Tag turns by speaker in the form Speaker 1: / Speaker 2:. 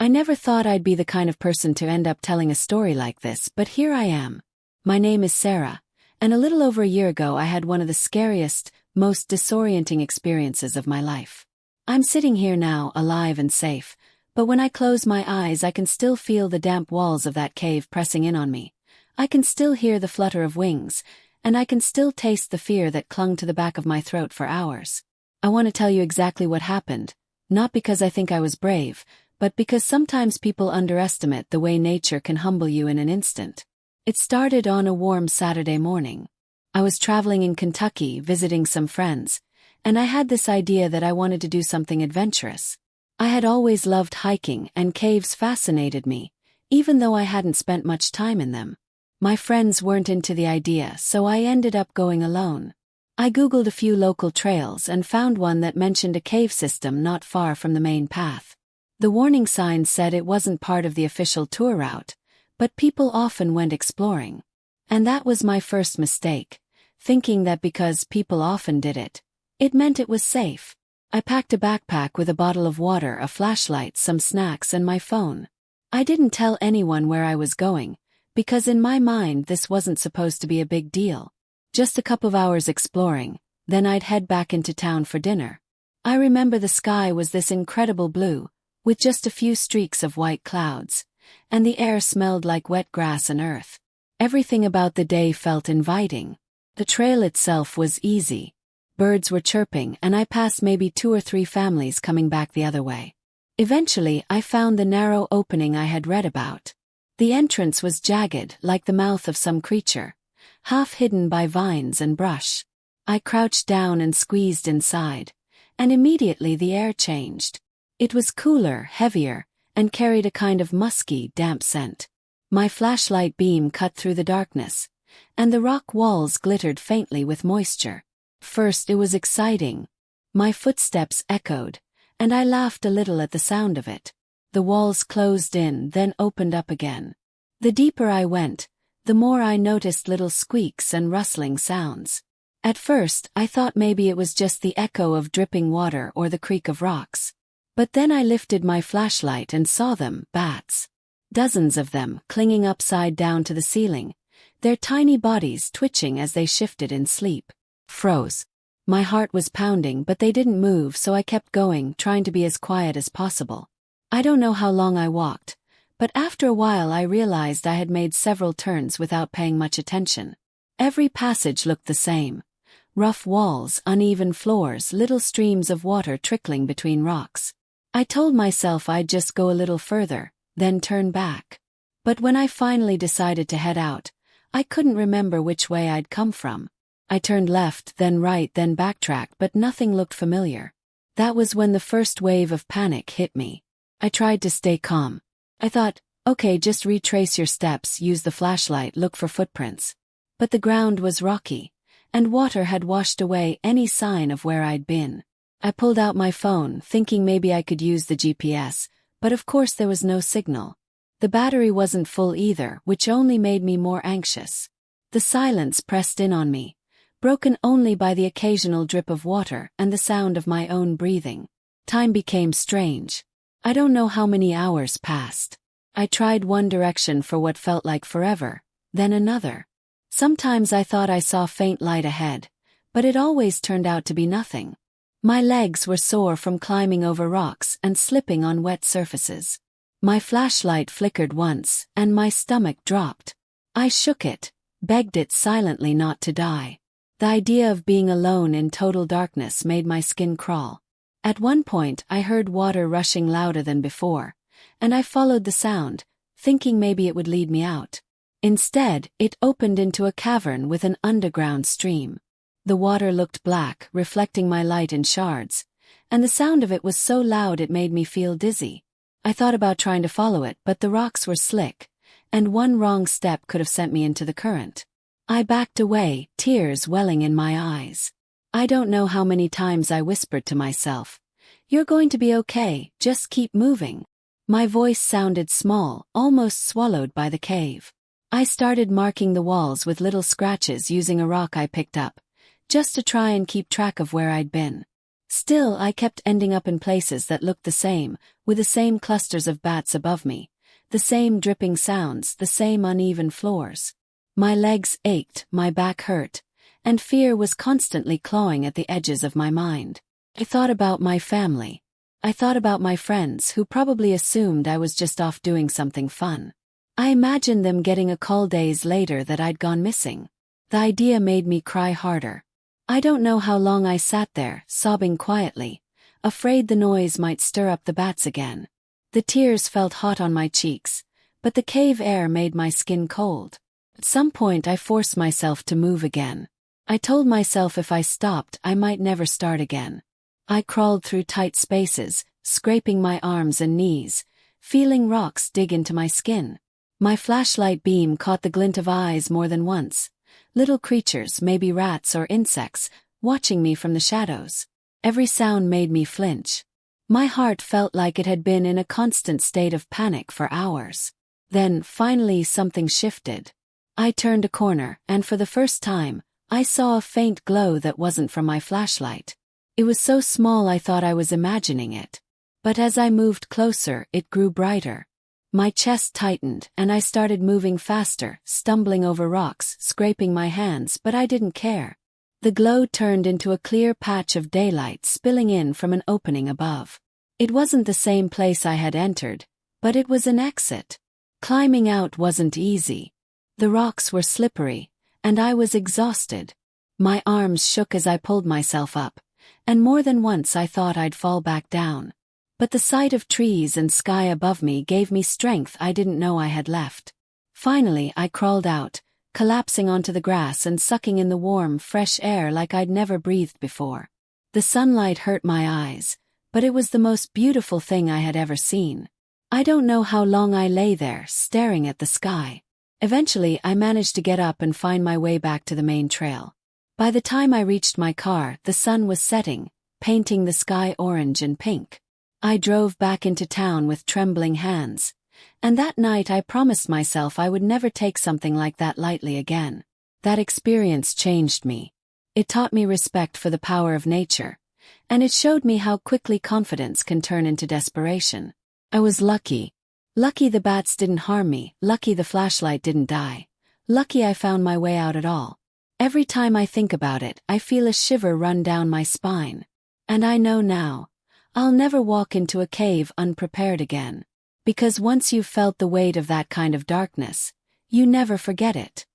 Speaker 1: I never thought I'd be the kind of person to end up telling a story like this, but here I am. My name is Sarah, and a little over a year ago I had one of the scariest, most disorienting experiences of my life. I'm sitting here now, alive and safe, but when I close my eyes I can still feel the damp walls of that cave pressing in on me. I can still hear the flutter of wings, and I can still taste the fear that clung to the back of my throat for hours. I want to tell you exactly what happened, not because I think I was brave, but because sometimes people underestimate the way nature can humble you in an instant. It started on a warm Saturday morning. I was traveling in Kentucky visiting some friends, and I had this idea that I wanted to do something adventurous. I had always loved hiking, and caves fascinated me, even though I hadn't spent much time in them. My friends weren't into the idea, so I ended up going alone. I Googled a few local trails and found one that mentioned a cave system not far from the main path. The warning sign said it wasn't part of the official tour route, but people often went exploring. And that was my first mistake, thinking that because people often did it, it meant it was safe. I packed a backpack with a bottle of water, a flashlight, some snacks, and my phone. I didn't tell anyone where I was going, because in my mind this wasn't supposed to be a big deal. Just a couple of hours exploring, then I'd head back into town for dinner. I remember the sky was this incredible blue, with just a few streaks of white clouds, and the air smelled like wet grass and earth. Everything about the day felt inviting. The trail itself was easy. Birds were chirping, and I passed maybe 2 or 3 families coming back the other way. Eventually, I found the narrow opening I had read about. The entrance was jagged, like the mouth of some creature, half hidden by vines and brush. I crouched down and squeezed inside, and immediately the air changed. It was cooler, heavier, and carried a kind of musky, damp scent. My flashlight beam cut through the darkness, and the rock walls glittered faintly with moisture. First it was exciting. My footsteps echoed, and I laughed a little at the sound of it. The walls closed in, then opened up again. The deeper I went, the more I noticed little squeaks and rustling sounds. At first, I thought maybe it was just the echo of dripping water or the creak of rocks. But then I lifted my flashlight and saw them, bats. Dozens of them, clinging upside down to the ceiling, their tiny bodies twitching as they shifted in sleep. Froze. My heart was pounding, but they didn't move, so I kept going, trying to be as quiet as possible. I don't know how long I walked, but after a while I realized I had made several turns without paying much attention. Every passage looked the same. Rough walls, uneven floors, little streams of water trickling between rocks. I told myself I'd just go a little further, then turn back. But when I finally decided to head out, I couldn't remember which way I'd come from. I turned left, then right, then backtracked, but nothing looked familiar. That was when the first wave of panic hit me. I tried to stay calm. I thought, okay, just retrace your steps, use the flashlight, look for footprints. But the ground was rocky, and water had washed away any sign of where I'd been. I pulled out my phone, thinking maybe I could use the GPS, but of course there was no signal. The battery wasn't full either, which only made me more anxious. The silence pressed in on me, broken only by the occasional drip of water and the sound of my own breathing. Time became strange. I don't know how many hours passed. I tried one direction for what felt like forever, then another. Sometimes I thought I saw faint light ahead, but it always turned out to be nothing. My legs were sore from climbing over rocks and slipping on wet surfaces. My flashlight flickered once, and my stomach dropped. I shook it, begged it silently not to die. The idea of being alone in total darkness made my skin crawl. At one point I heard water rushing louder than before, and I followed the sound, thinking maybe it would lead me out. Instead, it opened into a cavern with an underground stream. The water looked black, reflecting my light in shards, and the sound of it was so loud it made me feel dizzy. I thought about trying to follow it, but the rocks were slick, and one wrong step could have sent me into the current. I backed away, tears welling in my eyes. I don't know how many times I whispered to myself, "You're going to be okay, just keep moving." My voice sounded small, almost swallowed by the cave. I started marking the walls with little scratches using a rock I picked up, just to try and keep track of where I'd been. Still, I kept ending up in places that looked the same, with the same clusters of bats above me, the same dripping sounds, the same uneven floors. My legs ached, my back hurt, and fear was constantly clawing at the edges of my mind. I thought about my family. I thought about my friends who probably assumed I was just off doing something fun. I imagined them getting a call days later that I'd gone missing. The idea made me cry harder. I don't know how long I sat there, sobbing quietly, afraid the noise might stir up the bats again. The tears felt hot on my cheeks, but the cave air made my skin cold. At some point I forced myself to move again. I told myself if I stopped, I might never start again. I crawled through tight spaces, scraping my arms and knees, feeling rocks dig into my skin. My flashlight beam caught the glint of eyes more than once. Little creatures, maybe rats or insects, watching me from the shadows. Every sound made me flinch. My heart felt like it had been in a constant state of panic for hours. Then, finally, something shifted. I turned a corner, and for the first time, I saw a faint glow that wasn't from my flashlight. It was so small I thought I was imagining it. But as I moved closer, it grew brighter. My chest tightened, and I started moving faster, stumbling over rocks, scraping my hands, but I didn't care. The glow turned into a clear patch of daylight spilling in from an opening above. It wasn't the same place I had entered, but it was an exit. Climbing out wasn't easy. The rocks were slippery, and I was exhausted. My arms shook as I pulled myself up, and more than once I thought I'd fall back down. But the sight of trees and sky above me gave me strength I didn't know I had left. Finally, I crawled out, collapsing onto the grass and sucking in the warm, fresh air like I'd never breathed before. The sunlight hurt my eyes, but it was the most beautiful thing I had ever seen. I don't know how long I lay there, staring at the sky. Eventually, I managed to get up and find my way back to the main trail. By the time I reached my car, the sun was setting, painting the sky orange and pink. I drove back into town with trembling hands, and that night I promised myself I would never take something like that lightly again. That experience changed me. It taught me respect for the power of nature, and it showed me how quickly confidence can turn into desperation. I was lucky. Lucky the bats didn't harm me, lucky the flashlight didn't die, lucky I found my way out at all. Every time I think about it, I feel a shiver run down my spine. And I know now, I'll never walk into a cave unprepared again. Because once you've felt the weight of that kind of darkness, you never forget it.